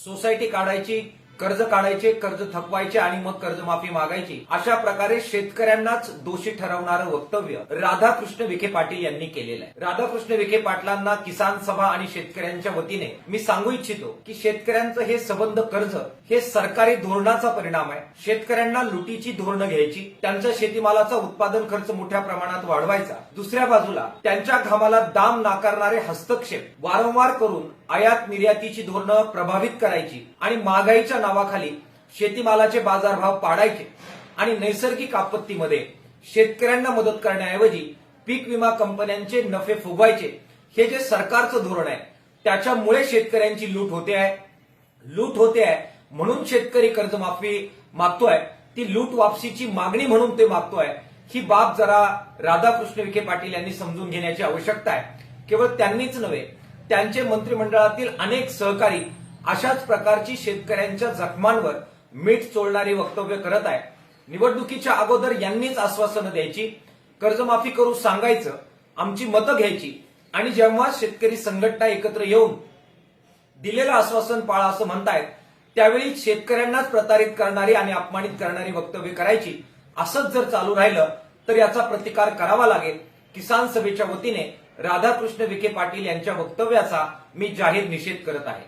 Society काढायची, कर्ज काढायचे, कर्ज थकवायचे आणि मग कर्जमाफी मागायची, अशा प्रकारे शेतकऱ्यांनाच दोषी ठरवणारं वक्तव्य राधाकृष्ण विखे पाटील यांनी केलेलं आहे. राधाकृष्ण विखे पाटलांना किसान सभा आणि शेतकऱ्यांच्या वतीने मी सांगू इच्छितो की शेतकऱ्यांचं हे सबंध कर्ज हे सरकारी धोरणाचा परिणाम आहे. शेतकऱ्यांना लुटीची धोरणं घ्यायची, त्यांचा शेतीमालाचा उत्पादन खर्च मोठ्या प्रमाणात वाढवायचा, दुसऱ्या बाजूला त्यांच्या घामाला दाम नाकारणारे हस्तक्षेप वारंवार करून आयात निर्यातीची धोरणं प्रभावित करायची आणि महागाईच्या नावाखाली शेतीमालाचे बाजारभाव पाडायचे आणि नैसर्गिक आपत्तीमध्ये शेतकऱ्यांना मदत करण्याऐवजी पीक विमा कंपन्यांचे नफे फुगवायचे, हे जे सरकारचं धोरण आहे त्याच्यामुळे शेतकऱ्यांची लूट होते आहे म्हणून शेतकरी कर्जमाफी मागतोय, ती लूट वापसीची मागणी म्हणून ते मागतोय. ही बाब जरा राधाकृष्ण विखे पाटील यांनी समजून घेण्याची आवश्यकता आहे. केवळ त्यांनीच नव्हे, त्यांचे मंत्रिमंडळातील अनेक सहकारी अशाच प्रकारची शेतकऱ्यांच्या जखमांवर मीठ चोळणारी वक्तव्य करत आहे. निवडणुकीच्या अगोदर यांनीच आश्वासनं द्यायची, कर्जमाफी करू सांगायचं, आमची मतं घ्यायची आणि जेव्हा शेतकरी संघटना एकत्र येऊन दिलेलं आश्वासन पाळा असं म्हणतायत त्यावेळी शेतकऱ्यांनाच प्रतारित करणारी आणि अपमानित करणारी वक्तव्य करायची. असंच जर चालू राहिलं तर याचा प्रतिकार करावा लागेल. किसान सभेच्या वतीने राधाकृष्ण विखे पाटील यांच्या वक्तव्याचा मी जाहीर निषेध करत आहे.